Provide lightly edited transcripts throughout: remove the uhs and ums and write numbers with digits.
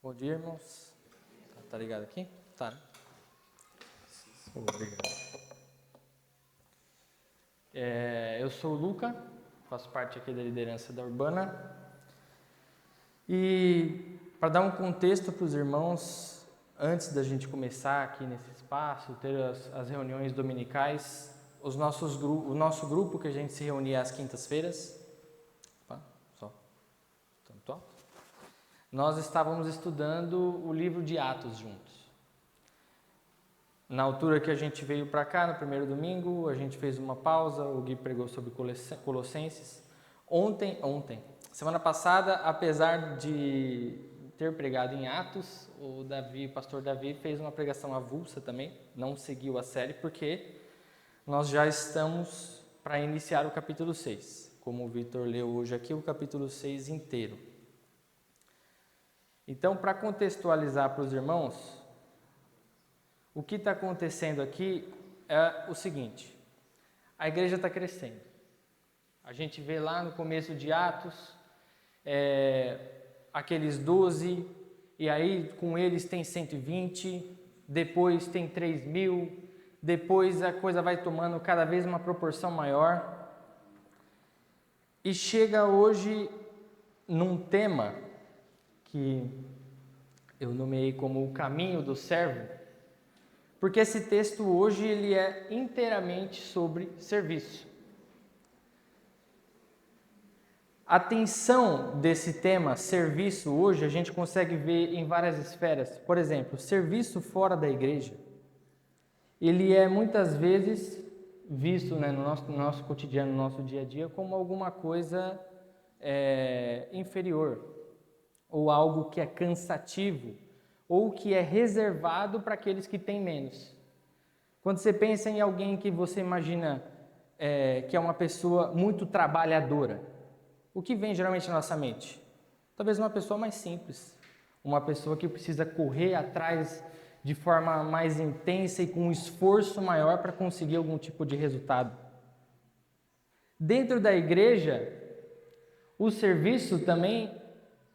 Bom dia, irmãos. Tá ligado aqui? Tá, né? Obrigado. Eu sou o Luca, faço parte aqui da liderança da Urbana. E para dar um contexto para os irmãos, antes da gente começar aqui nesse espaço, ter as reuniões dominicais, o nosso grupo que a gente se reunia às quintas-feiras, tanto alto, nós estávamos estudando o livro de Atos juntos. Na altura que a gente veio para cá, no primeiro domingo, a gente fez uma pausa, o Gui pregou sobre Colossenses. Semana passada, apesar de ter pregado em Atos, o pastor Davi, fez uma pregação avulsa também, não seguiu a série, porque nós já estamos para iniciar o capítulo 6. Como o Vitor leu hoje aqui, o capítulo 6 inteiro. Então, para contextualizar para os irmãos, o que está acontecendo aqui é o seguinte: a igreja está crescendo. A gente vê lá no começo de Atos, aqueles 12, e aí com eles tem 120, depois tem 3.000, depois a coisa vai tomando cada vez uma proporção maior. E chega hoje num tema que eu nomeei como o caminho do servo, porque esse texto hoje ele é inteiramente sobre serviço. A tensão desse tema, serviço, hoje a gente consegue ver em várias esferas. Por exemplo, serviço fora da igreja, ele é muitas vezes visto, né, no nosso cotidiano, no nosso dia a dia, como alguma coisa inferior, ou algo que é cansativo, ou que é reservado para aqueles que têm menos. Quando você pensa em alguém que você imagina que é uma pessoa muito trabalhadora, o que vem geralmente na nossa mente? Talvez uma pessoa mais simples, uma pessoa que precisa correr atrás de forma mais intensa e com um esforço maior para conseguir algum tipo de resultado. Dentro da igreja, o serviço também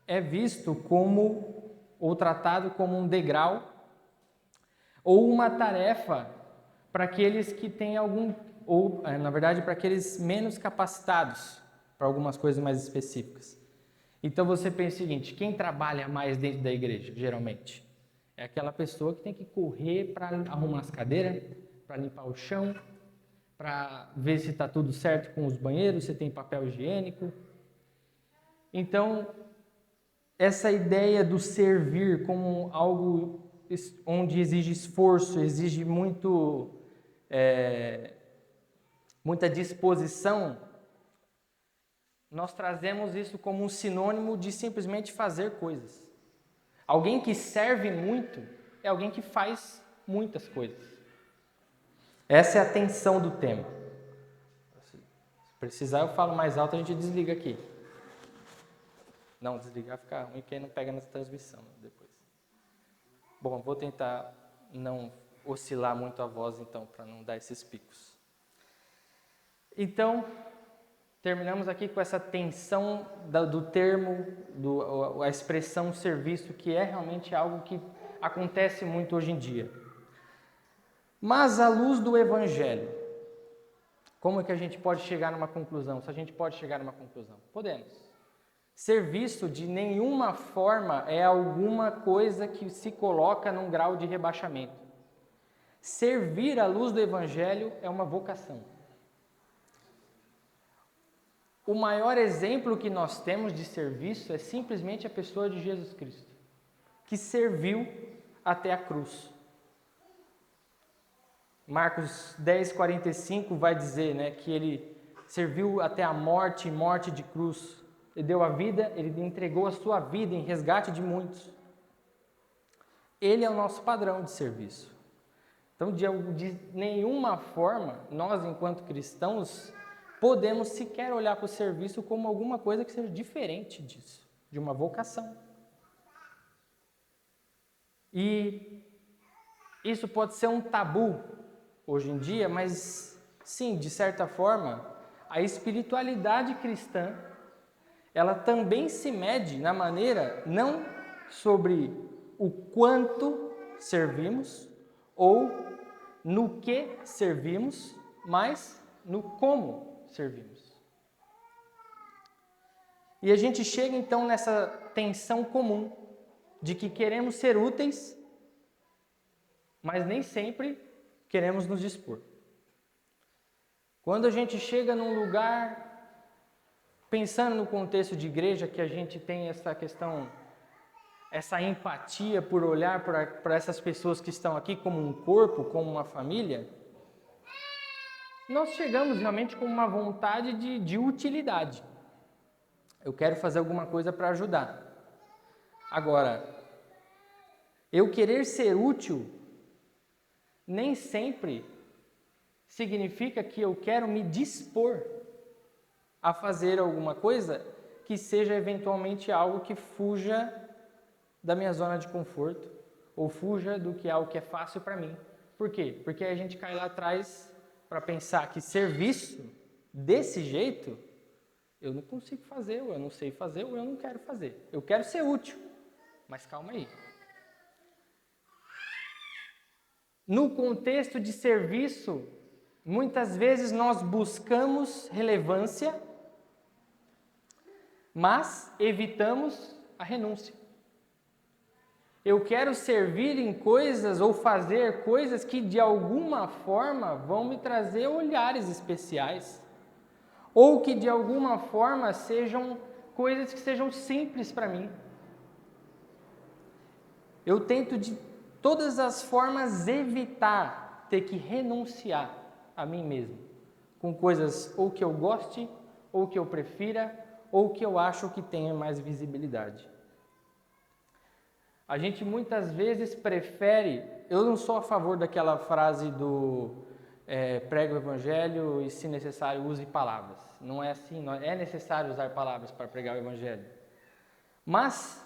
é visto como, ou tratado como um degrau, ou uma tarefa para aqueles que têm na verdade, para aqueles menos capacitados, para algumas coisas mais específicas. Então você pensa o seguinte: quem trabalha mais dentro da igreja, geralmente? É aquela pessoa que tem que correr para arrumar as cadeiras, para limpar o chão, para ver se está tudo certo com os banheiros, se tem papel higiênico. Então, essa ideia do servir como algo onde exige esforço, exige muita disposição, nós trazemos isso como um sinônimo de simplesmente fazer coisas. Alguém que serve muito é alguém que faz muitas coisas. Essa é a tensão do tema. Se precisar, eu falo mais alto, a gente desliga aqui. Não, desligar fica ruim, quem não pega nessa transmissão depois. Bom, vou tentar não oscilar muito a voz, então, para não dar esses picos. Então, terminamos aqui com essa tensão do termo, a expressão serviço, que é realmente algo que acontece muito hoje em dia. Mas, à luz do Evangelho, como é que a gente pode chegar numa conclusão? Se a gente pode chegar numa conclusão? Podemos. Serviço de nenhuma forma é alguma coisa que se coloca num grau de rebaixamento. Servir à luz do Evangelho é uma vocação. O maior exemplo que nós temos de serviço é simplesmente a pessoa de Jesus Cristo, que serviu até a cruz. Marcos 10:45 vai dizer, né, que ele serviu até a morte de cruz. Ele deu a vida, ele entregou a sua vida em resgate de muitos. Ele é o nosso padrão de serviço. Então, de nenhuma forma, nós, enquanto cristãos, podemos sequer olhar para o serviço como alguma coisa que seja diferente disso, de uma vocação. E isso pode ser um tabu hoje em dia, mas sim, de certa forma, a espiritualidade cristã, ela também se mede na maneira não sobre o quanto servimos ou no que servimos, mas no como servimos. E a gente chega então nessa tensão comum de que queremos ser úteis, mas nem sempre queremos nos dispor. Quando a gente chega num lugar, pensando no contexto de igreja, que a gente tem essa questão, essa empatia por olhar para essas pessoas que estão aqui como um corpo, como uma família, nós chegamos realmente com uma vontade de utilidade. Eu quero fazer alguma coisa para ajudar. Agora, eu querer ser útil nem sempre significa que eu quero me dispor a fazer alguma coisa que seja eventualmente algo que fuja da minha zona de conforto ou fuja do que é algo que é fácil para mim. Por quê? Porque a gente cai lá atrás para pensar que serviço desse jeito eu não consigo fazer, ou eu não sei fazer, ou eu não quero fazer. Eu quero ser útil, mas calma aí. No contexto de serviço, muitas vezes nós buscamos relevância, mas evitamos a renúncia. Eu quero servir em coisas ou fazer coisas que de alguma forma vão me trazer olhares especiais, ou que de alguma forma sejam coisas que sejam simples para mim. Eu tento de todas as formas evitar ter que renunciar a mim mesmo, com coisas ou que eu goste, ou que eu prefira, ou que eu acho que tenha mais visibilidade. A gente muitas vezes prefere, eu não sou a favor daquela frase do prega o evangelho e, se necessário, use palavras. Não é assim, não é necessário usar palavras para pregar o evangelho. Mas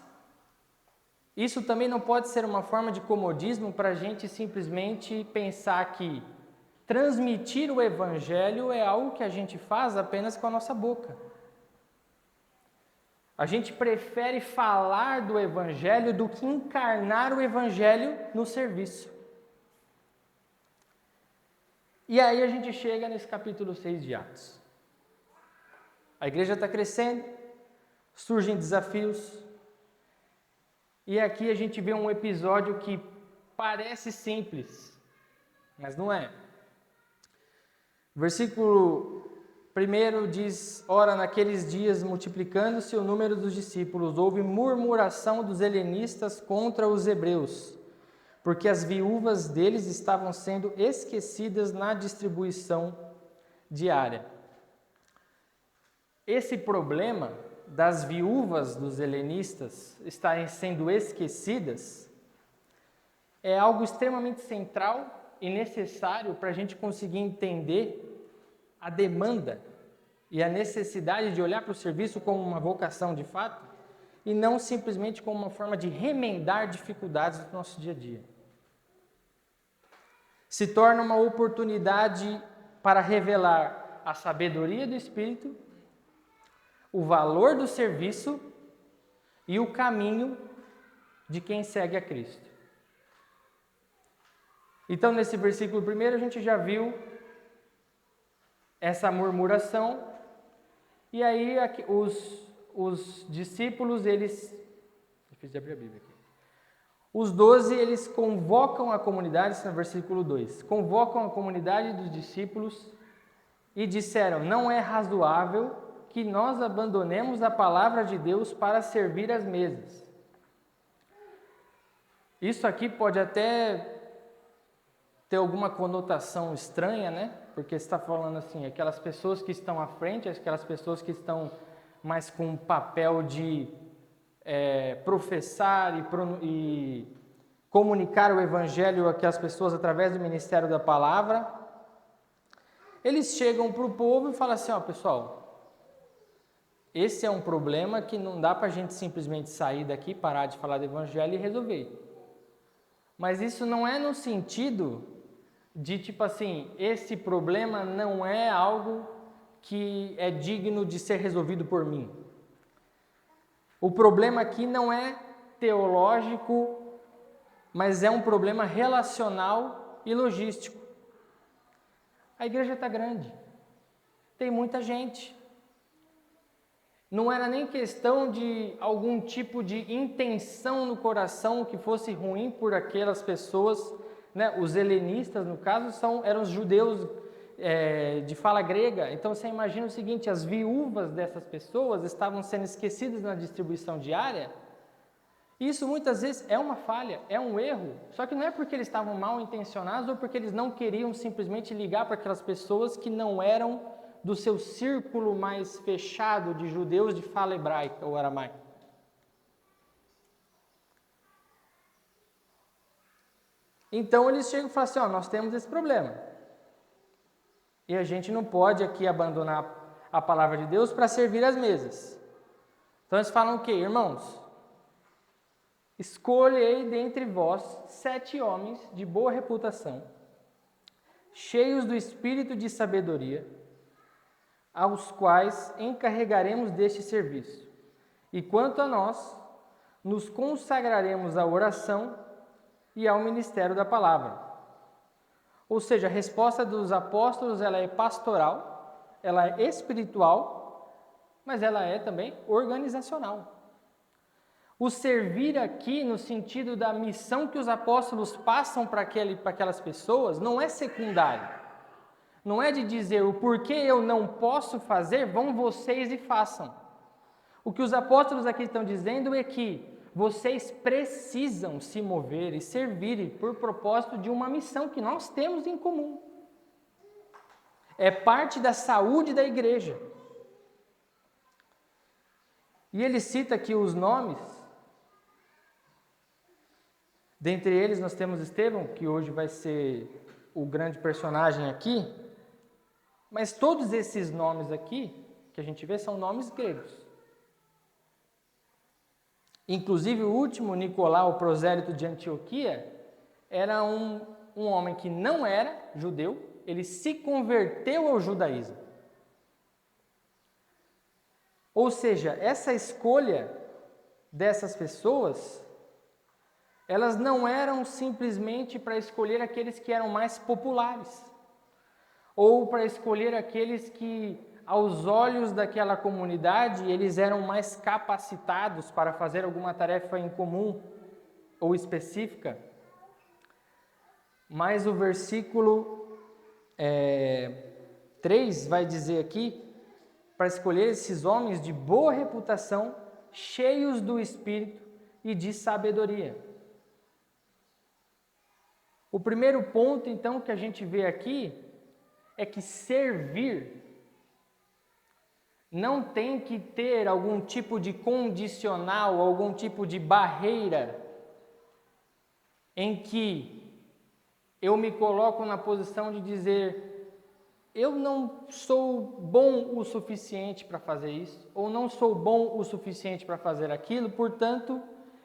isso também não pode ser uma forma de comodismo para a gente simplesmente pensar que transmitir o evangelho é algo que a gente faz apenas com a nossa boca. A gente prefere falar do evangelho do que encarnar o evangelho no serviço. E aí a gente chega nesse capítulo 6 de Atos. A igreja está crescendo, surgem desafios, e aqui a gente vê um episódio que parece simples, mas não é. Versículo 1 diz: ora, naqueles dias, multiplicando-se o número dos discípulos, houve murmuração dos helenistas contra os hebreus, porque as viúvas deles estavam sendo esquecidas na distribuição diária. Esse problema das viúvas dos helenistas estarem sendo esquecidas é algo extremamente central e necessário para a gente conseguir entender a demanda e a necessidade de olhar para o serviço como uma vocação de fato e não simplesmente como uma forma de remendar dificuldades do nosso dia a dia. Se torna uma oportunidade para revelar a sabedoria do Espírito, o valor do serviço e o caminho de quem segue a Cristo. Então, nesse versículo 1, a gente já viu essa murmuração, e aí os discípulos, eles... Difícil de abrir a Bíblia aqui. Os 12, eles convocam a comunidade, isso no versículo 2, convocam a comunidade dos discípulos e disseram: não é razoável que nós abandonemos a palavra de Deus para servir às mesas. Isso aqui pode até ter alguma conotação estranha, né? Porque está falando assim, aquelas pessoas que estão à frente, aquelas pessoas que estão mais com o papel de professar e comunicar o evangelho àquelas pessoas através do ministério da palavra, eles chegam para o povo e falam assim: ó, pessoal, esse é um problema que não dá para a gente simplesmente sair daqui, parar de falar do evangelho e resolver. Mas isso não é no sentido de tipo assim, esse problema não é algo que é digno de ser resolvido por mim. O problema aqui não é teológico, mas é um problema relacional e logístico. A igreja está grande, tem muita gente. Não era nem questão de algum tipo de intenção no coração que fosse ruim por aquelas pessoas, né? Os helenistas, no caso, eram os judeus de fala grega. Então você imagina o seguinte: as viúvas dessas pessoas estavam sendo esquecidas na distribuição diária. Isso muitas vezes é uma falha, é um erro, só que não é porque eles estavam mal intencionados ou porque eles não queriam simplesmente ligar para aquelas pessoas que não eram do seu círculo mais fechado de judeus de fala hebraica ou aramaica. Então eles chegam e falam assim: nós temos esse problema. E a gente não pode aqui abandonar a palavra de Deus para servir as mesas. Então eles falam o quê? Irmãos, escolhei dentre vós 7 homens de boa reputação, cheios do espírito de sabedoria, aos quais encarregaremos deste serviço. E quanto a nós, nos consagraremos à oração e ao ministério da palavra. Ou seja, a resposta dos apóstolos, ela é pastoral, ela é espiritual, mas ela é também organizacional. O servir aqui, no sentido da missão que os apóstolos passam para aquelas pessoas, não é secundário. Não é de dizer o porquê eu não posso fazer, vão vocês e façam. O que os apóstolos aqui estão dizendo é que vocês precisam se mover e servir por propósito de uma missão que nós temos em comum. É parte da saúde da igreja. E ele cita aqui os nomes. Dentre eles nós temos Estevão, que hoje vai ser o grande personagem aqui. Mas todos esses nomes aqui, que a gente vê, são nomes gregos. Inclusive o último, Nicolau, o prosélito de Antioquia, era um homem que não era judeu, ele se converteu ao judaísmo. Ou seja, essa escolha dessas pessoas, elas não eram simplesmente para escolher aqueles que eram mais populares, ou para escolher aqueles que, aos olhos daquela comunidade, eles eram mais capacitados para fazer alguma tarefa em comum ou específica. Mas o versículo 3 vai dizer aqui, para escolher esses homens de boa reputação, cheios do Espírito e de sabedoria. O primeiro ponto, então, que a gente vê aqui é que servir não tem que ter algum tipo de condicional, algum tipo de barreira em que eu me coloco na posição de dizer: eu não sou bom o suficiente para fazer isso, ou não sou bom o suficiente para fazer aquilo, portanto,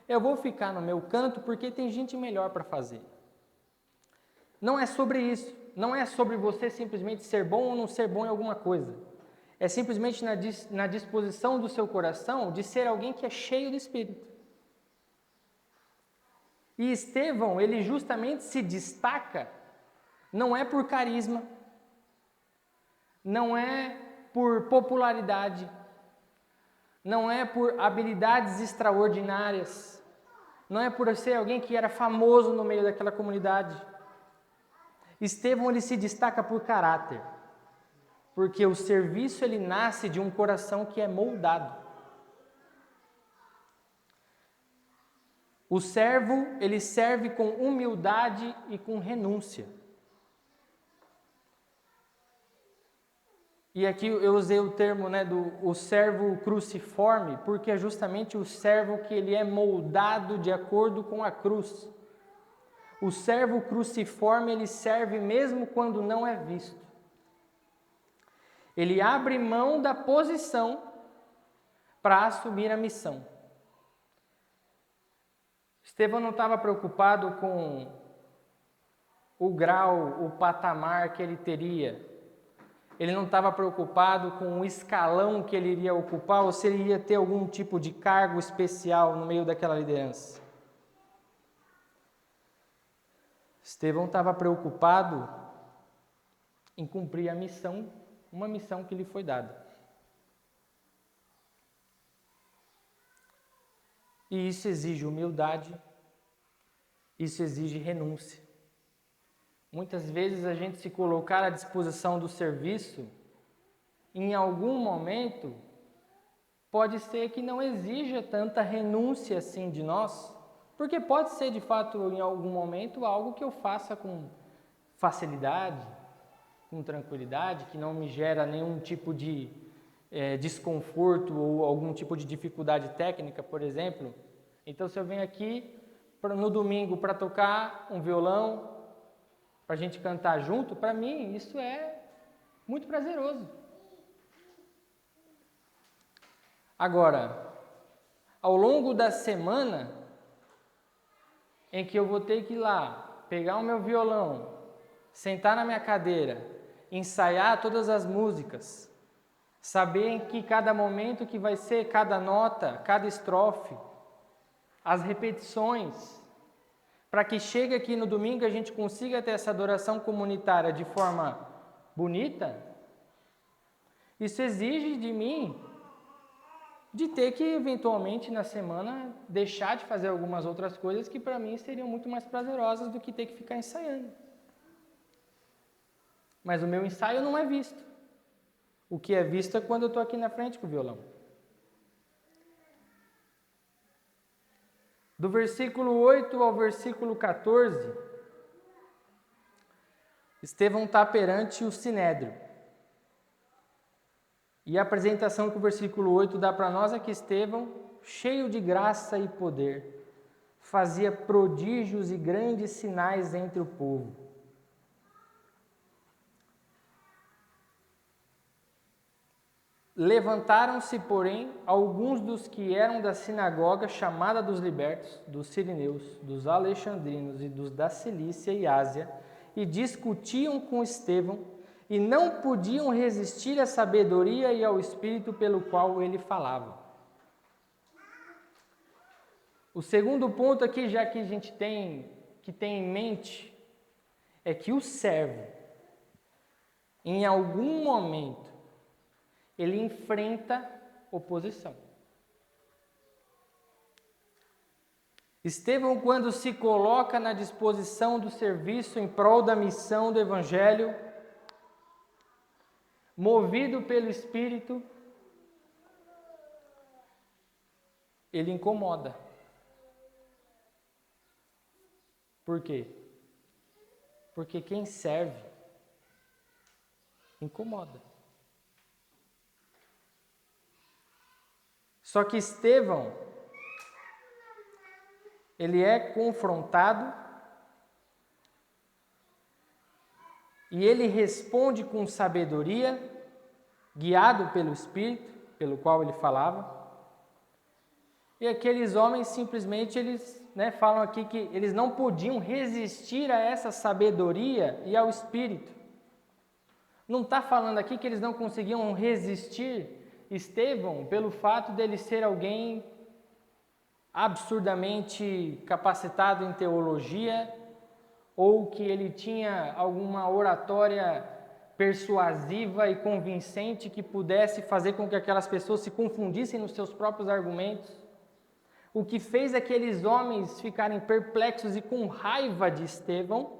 eu vou ficar no meu canto porque tem gente melhor para fazer. Não é sobre isso. Não é sobre você simplesmente ser bom ou não ser bom em alguma coisa. É simplesmente na disposição do seu coração de ser alguém que é cheio do Espírito. E Estevão, ele justamente se destaca, não é por carisma, não é por popularidade, não é por habilidades extraordinárias, não é por ser alguém que era famoso no meio daquela comunidade. Estevão, ele se destaca por caráter, porque o serviço ele nasce de um coração que é moldado. O servo, ele serve com humildade e com renúncia. E aqui eu usei o termo o servo cruciforme, porque é justamente o servo que ele é moldado de acordo com a cruz. O servo cruciforme, ele serve mesmo quando não é visto. Ele abre mão da posição para assumir a missão. Estevão não estava preocupado com o grau, o patamar que ele teria. ele não estava preocupado com o escalão que ele iria ocupar ou se ele iria ter algum tipo de cargo especial no meio daquela liderança. Estevão estava preocupado em cumprir a missão, uma missão que lhe foi dada. E isso exige humildade, isso exige renúncia. Muitas vezes a gente se colocar à disposição do serviço, em algum momento, pode ser que não exija tanta renúncia assim de nós, porque pode ser de fato em algum momento algo que eu faça com facilidade, com tranquilidade, que não me gera nenhum tipo de desconforto ou algum tipo de dificuldade técnica, por exemplo. Então, se eu venho aqui no domingo para tocar um violão, para a gente cantar junto, para mim isso é muito prazeroso. Agora, ao longo da semana, em que eu vou ter que ir lá, pegar o meu violão, sentar na minha cadeira, ensaiar todas as músicas, saber em que cada momento que vai ser cada nota, cada estrofe, as repetições, para que chegue aqui no domingo a gente consiga ter essa adoração comunitária de forma bonita. Isso exige de mim de ter que eventualmente na semana deixar de fazer algumas outras coisas que para mim seriam muito mais prazerosas do que ter que ficar ensaiando. Mas o meu ensaio não é visto. O que é visto é quando eu estou aqui na frente com o violão. Do versículo 8 ao versículo 14, Estevão está perante o Sinédrio. E a apresentação que o versículo 8 dá para nós é que Estevão, cheio de graça e poder, fazia prodígios e grandes sinais entre o povo. Levantaram-se, porém, alguns dos que eram da sinagoga chamada dos libertos, dos sirineus, dos alexandrinos e dos da Cilícia e Ásia, e discutiam com Estevão, e não podiam resistir à sabedoria e ao espírito pelo qual ele falava. O segundo ponto aqui, já que a gente tem em mente, é que o servo, em algum momento, ele enfrenta oposição. Estevão, quando se coloca na disposição do serviço em prol da missão do Evangelho, movido pelo Espírito, ele incomoda. Por quê? Porque quem serve incomoda. Só que Estevão, ele é confrontado e ele responde com sabedoria, guiado pelo Espírito, pelo qual ele falava. E aqueles homens simplesmente, eles falam aqui que eles não podiam resistir a essa sabedoria e ao Espírito. Não está falando aqui que eles não conseguiam resistir Estevão pelo fato dele ser alguém absurdamente capacitado em teologia ou que ele tinha alguma oratória persuasiva e convincente que pudesse fazer com que aquelas pessoas se confundissem nos seus próprios argumentos. O que fez aqueles homens ficarem perplexos e com raiva de Estevão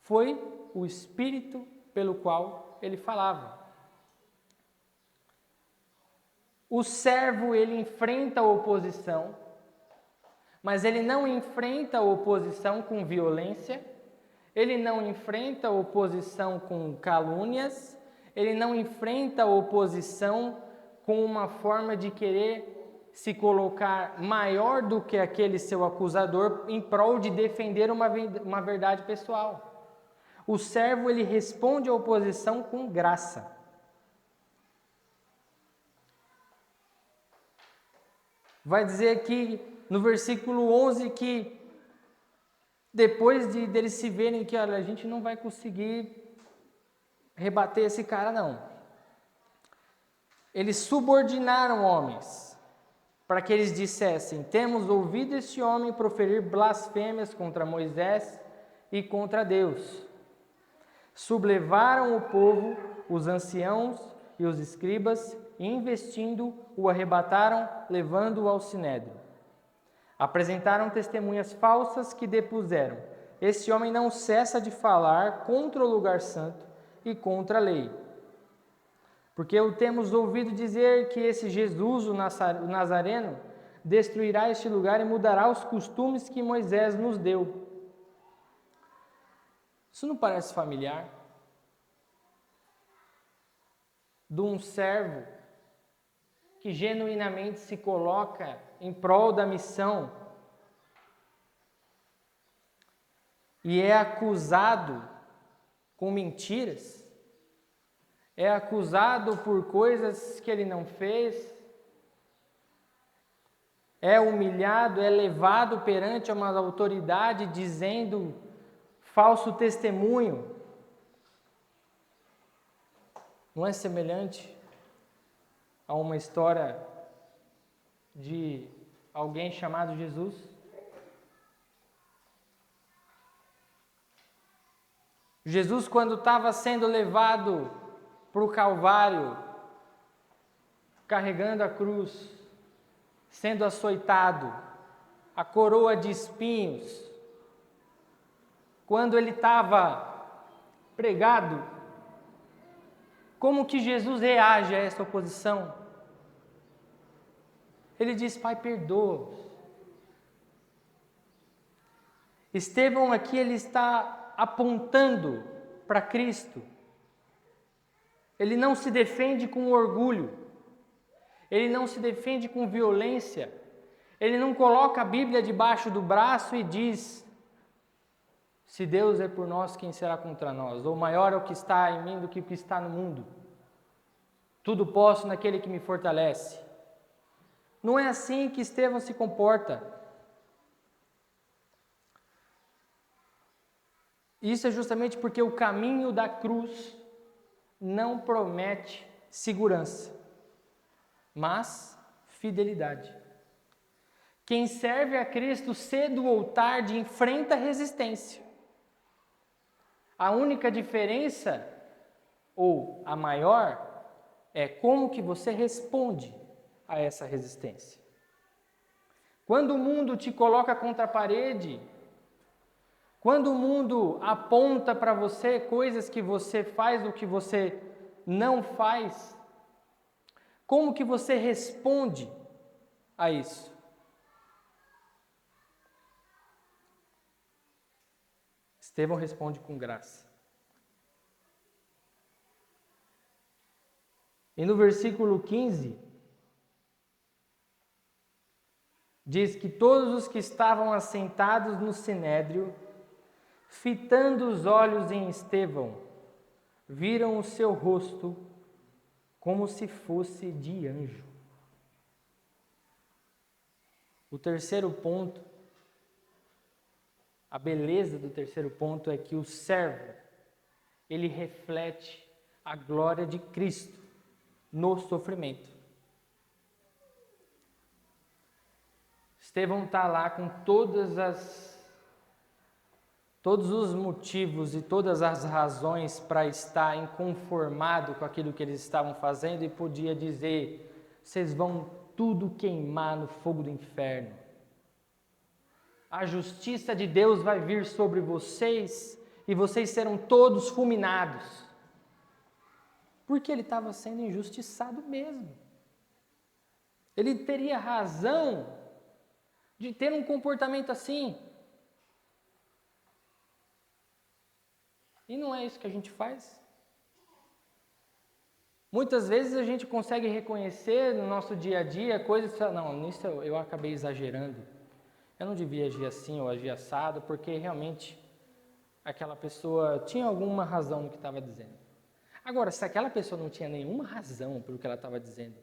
foi o espírito pelo qual ele falava. O servo, ele enfrenta a oposição, mas ele não enfrenta a oposição com violência, ele não enfrenta a oposição com calúnias, ele não enfrenta a oposição com uma forma de querer se colocar maior do que aquele seu acusador em prol de defender uma verdade pessoal. O servo, ele responde à oposição com graça. Vai dizer aqui no versículo 11 que depois deles se verem que a gente não vai conseguir rebater esse cara, não. Eles subordinaram homens para que eles dissessem: temos ouvido este homem proferir blasfêmias contra Moisés e contra Deus. Sublevaram o povo, os anciãos e os escribas, e investindo, o arrebataram, levando-o ao sinédrio. Apresentaram testemunhas falsas que depuseram: este homem não cessa de falar contra o lugar santo e contra a lei. Porque o temos ouvido dizer que esse Jesus, o Nazareno, destruirá este lugar e mudará os costumes que Moisés nos deu. Isso não parece familiar? De um servo que genuinamente se coloca em prol da missão e é acusado com mentiras, é acusado por coisas que ele não fez, é humilhado, é levado perante uma autoridade dizendo falso testemunho. Não é semelhante a uma história de alguém chamado Jesus? Jesus, quando estava sendo levado para o Calvário, carregando a cruz, sendo açoitado, a coroa de espinhos, quando ele estava pregado, como que Jesus reage a essa oposição? Ele diz: Pai, perdoa-os. Estevão aqui, ele está apontando para Cristo. Ele não se defende com orgulho, ele não se defende com violência, ele não coloca a Bíblia debaixo do braço e diz: se Deus é por nós, quem será contra nós? Ou maior é o que está em mim do que o que está no mundo. Tudo posso naquele que me fortalece. Não é assim que Estevão se comporta. Isso é justamente porque o caminho da cruz não promete segurança, mas fidelidade. Quem serve a Cristo cedo ou tarde enfrenta resistência. A única diferença, ou a maior, é como que você responde a essa resistência. Quando o mundo te coloca contra a parede, quando o mundo aponta para você coisas que você faz ou que você não faz, como que você responde a isso? Estevão responde com graça. E no versículo 15, diz que todos os que estavam assentados no sinédrio, fitando os olhos em Estevão, viram o seu rosto como se fosse de anjo. O terceiro ponto, a beleza do terceiro ponto é que o servo, ele reflete a glória de Cristo no sofrimento. Estevão está lá com todos os motivos e todas as razões para estar inconformado com aquilo que eles estavam fazendo e podia dizer: vocês vão tudo queimar no fogo do inferno. A justiça de Deus vai vir sobre vocês e vocês serão todos fulminados. Porque ele estava sendo injustiçado mesmo. Ele teria razão de ter um comportamento assim. E não é isso que a gente faz. Muitas vezes a gente consegue reconhecer no nosso dia a dia coisas que, não, nisso eu acabei exagerando. Eu não devia agir assim ou agir assado, porque realmente aquela pessoa tinha alguma razão no que estava dizendo. Agora, se aquela pessoa não tinha nenhuma razão pelo que ela estava dizendo,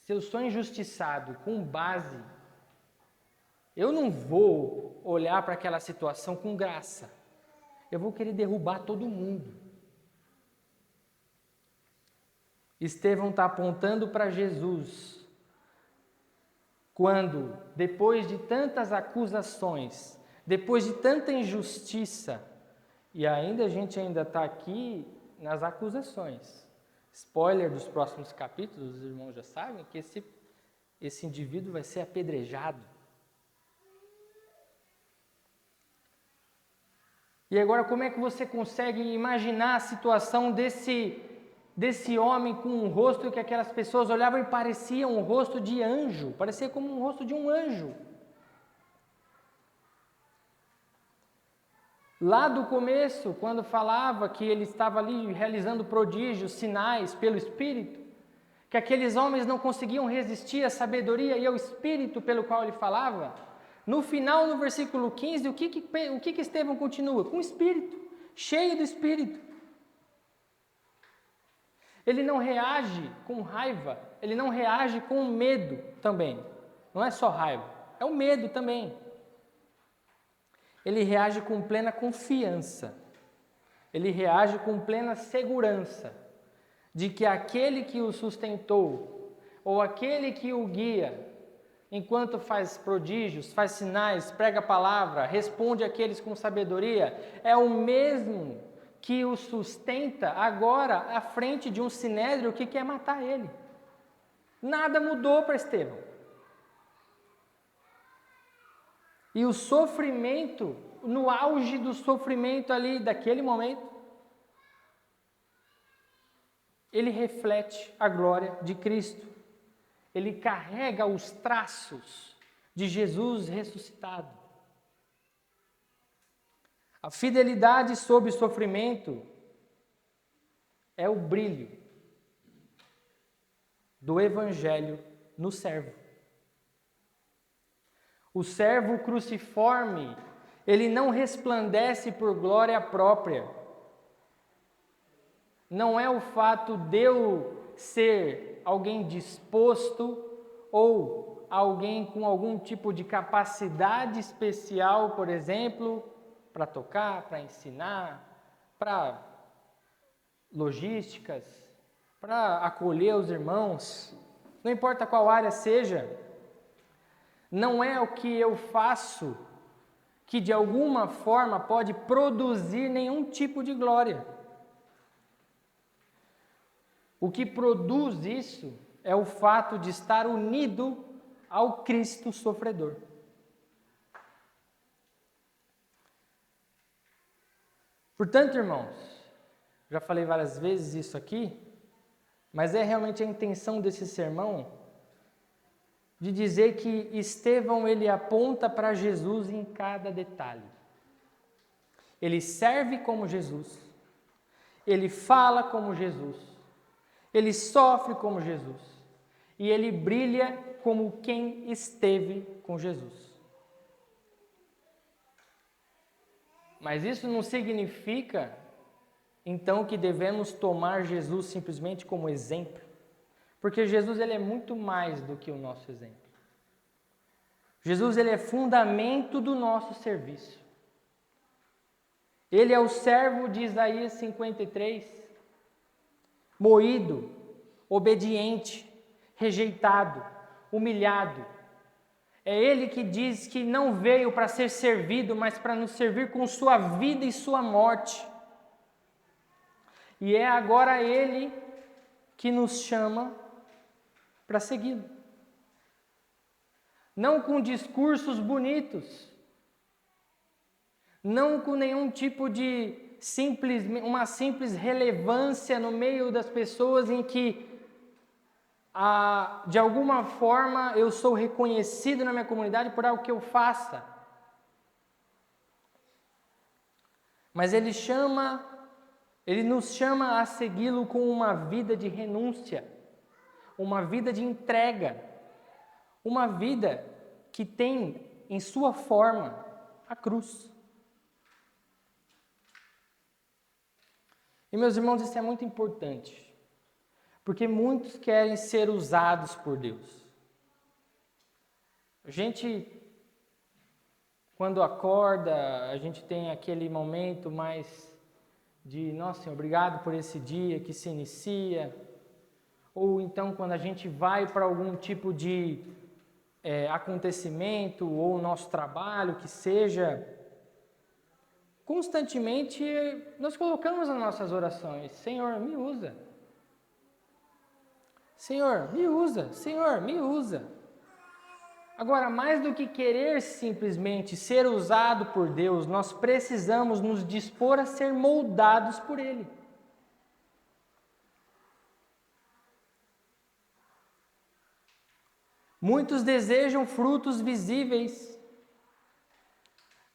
se eu sou injustiçado com base, eu não vou olhar para aquela situação com graça. Eu vou querer derrubar todo mundo. Estevão está apontando para Jesus, quando, depois de tantas acusações, depois de tanta injustiça, e ainda a gente ainda está aqui nas acusações. Spoiler dos próximos capítulos, os irmãos já sabem que esse indivíduo vai ser apedrejado. E agora, como é que você consegue imaginar a situação desse homem com um rosto que aquelas pessoas olhavam e parecia um rosto de anjo, parecia como um rosto de um anjo. Lá do começo, quando falava que ele estava ali realizando prodígios, sinais pelo Espírito, que aqueles homens não conseguiam resistir à sabedoria e ao Espírito pelo qual ele falava, no final, no versículo 15, o que Estevão continua? Com o Espírito, cheio do Espírito. Ele não reage com raiva, ele não reage com medo também. Não é só raiva, é o medo também. Ele reage com plena confiança. Ele reage com plena segurança de que aquele que o sustentou, ou aquele que o guia, enquanto faz prodígios, faz sinais, prega a palavra, responde àqueles com sabedoria, é o mesmo que o sustenta agora à frente de um sinédrio que quer matar ele. Nada mudou para Estevão. E o sofrimento, no auge do sofrimento ali daquele momento, ele reflete a glória de Cristo. Ele carrega os traços de Jesus ressuscitado. A fidelidade sob sofrimento é o brilho do Evangelho no servo. O servo cruciforme, ele não resplandece por glória própria. Não é o fato de eu ser alguém disposto ou alguém com algum tipo de capacidade especial, por exemplo, para tocar, para ensinar, para logísticas, para acolher os irmãos, não importa qual área seja, não é o que eu faço que de alguma forma pode produzir nenhum tipo de glória. O que produz isso é o fato de estar unido ao Cristo sofredor. Portanto, irmãos, já falei várias vezes isso aqui, mas é realmente a intenção desse sermão de dizer que Estevão ele aponta para Jesus em cada detalhe. Ele serve como Jesus, ele fala como Jesus, ele sofre como Jesus e ele brilha como quem esteve com Jesus. Mas isso não significa, então, que devemos tomar Jesus simplesmente como exemplo, porque Jesus ele é muito mais do que o nosso exemplo. Jesus ele é fundamento do nosso serviço. Ele é o servo de Isaías 53, moído, obediente, rejeitado, humilhado. É ele que diz que não veio para ser servido, mas para nos servir com sua vida e sua morte. E é agora ele que nos chama para segui-lo. Não com discursos bonitos, não com nenhum tipo de uma simples relevância no meio das pessoas em que de alguma forma eu sou reconhecido na minha comunidade por algo que eu faça. Mas ele nos chama a segui-lo com uma vida de renúncia, uma vida de entrega, uma vida que tem em sua forma a cruz. E meus irmãos, isso é muito importante. Porque muitos querem ser usados por Deus. A gente, quando acorda, a gente tem aquele momento mais de, nossa Senhor, obrigado por esse dia que se inicia. ou então quando a gente vai para algum tipo de acontecimento, ou nosso trabalho, que seja, constantemente nós colocamos nas nossas orações: Senhor, me usa. Senhor, me usa. Senhor, me usa. Agora, mais do que querer simplesmente ser usado por Deus, nós precisamos nos dispor a ser moldados por Ele. Muitos desejam frutos visíveis,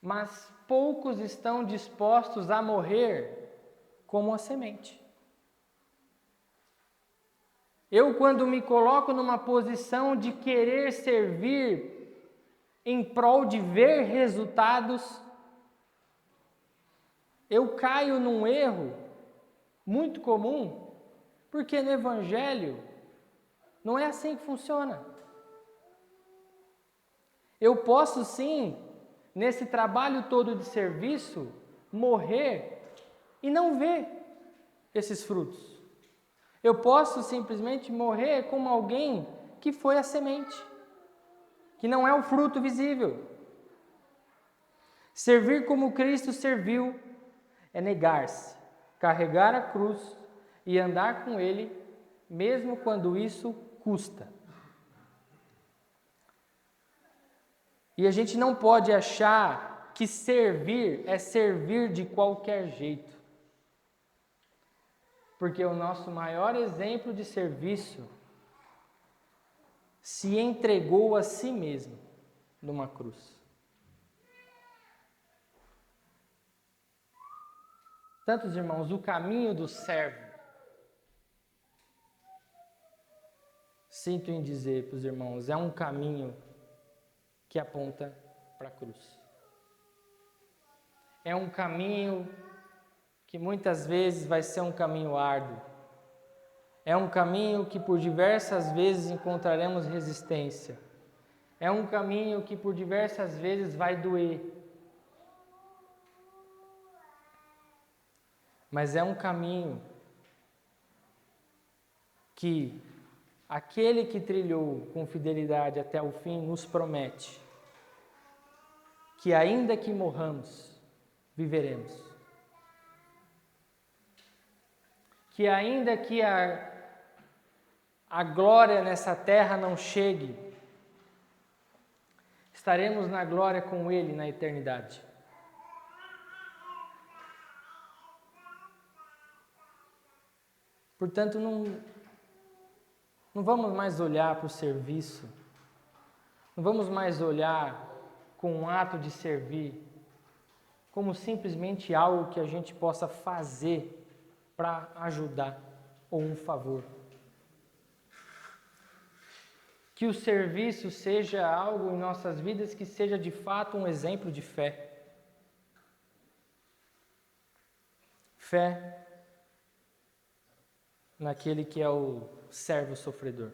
mas poucos estão dispostos a morrer como a semente. Eu, quando me coloco numa posição de querer servir em prol de ver resultados, eu caio num erro muito comum, porque no Evangelho não é assim que funciona. Eu posso sim, nesse trabalho todo de serviço, morrer e não ver esses frutos. Eu posso simplesmente morrer como alguém que foi a semente, que não é o fruto visível. Servir como Cristo serviu é negar-se, carregar a cruz e andar com Ele, mesmo quando isso custa. E a gente não pode achar que servir é servir de qualquer jeito. Porque o nosso maior exemplo de serviço se entregou a si mesmo numa cruz. Tantos irmãos, o caminho do servo, sinto em dizer para os irmãos, é um caminho que aponta para a cruz. É um caminho que muitas vezes vai ser um caminho árduo. É um caminho que por diversas vezes encontraremos resistência. É um caminho que por diversas vezes vai doer. Mas é um caminho que aquele que trilhou com fidelidade até o fim nos promete que ainda que morramos, viveremos. Que ainda que a glória nessa terra não chegue, estaremos na glória com Ele na eternidade. Portanto, não vamos mais olhar para o serviço, não vamos mais olhar com um ato de servir como simplesmente algo que a gente possa fazer para ajudar ou um favor. Que o serviço seja algo em nossas vidas que seja de fato um exemplo de fé. Fé naquele que é o servo sofredor.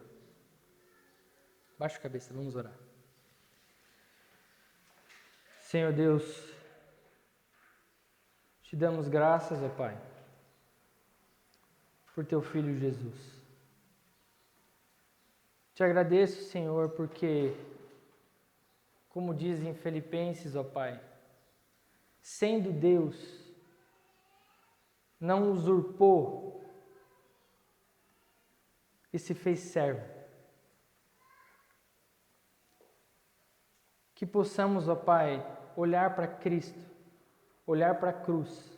Baixa a cabeça, vamos orar. Senhor Deus, te damos graças, ó Pai, por teu Filho Jesus. Te agradeço, Senhor, porque, como diz em Filipenses, ó Pai, sendo Deus, não usurpou e se fez servo. Que possamos, ó Pai, olhar para Cristo, olhar para a cruz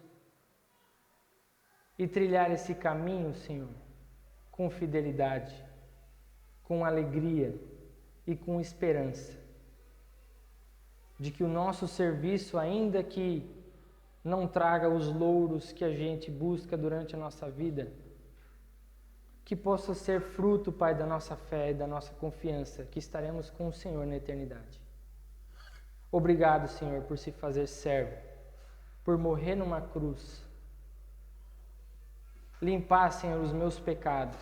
e trilhar esse caminho, Senhor, com fidelidade, com alegria e com esperança, de que o nosso serviço, ainda que não traga os louros que a gente busca durante a nossa vida, que possa ser fruto, Pai, da nossa fé e da nossa confiança, que estaremos com o Senhor na eternidade. Obrigado, Senhor, por se fazer servo, por morrer numa cruz, limpar, Senhor, os meus pecados,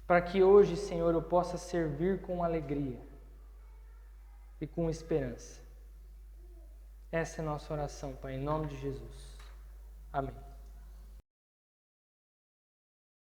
para que hoje, Senhor, eu possa servir com alegria e com esperança. Essa é a nossa oração, Pai, em nome de Jesus. Amém.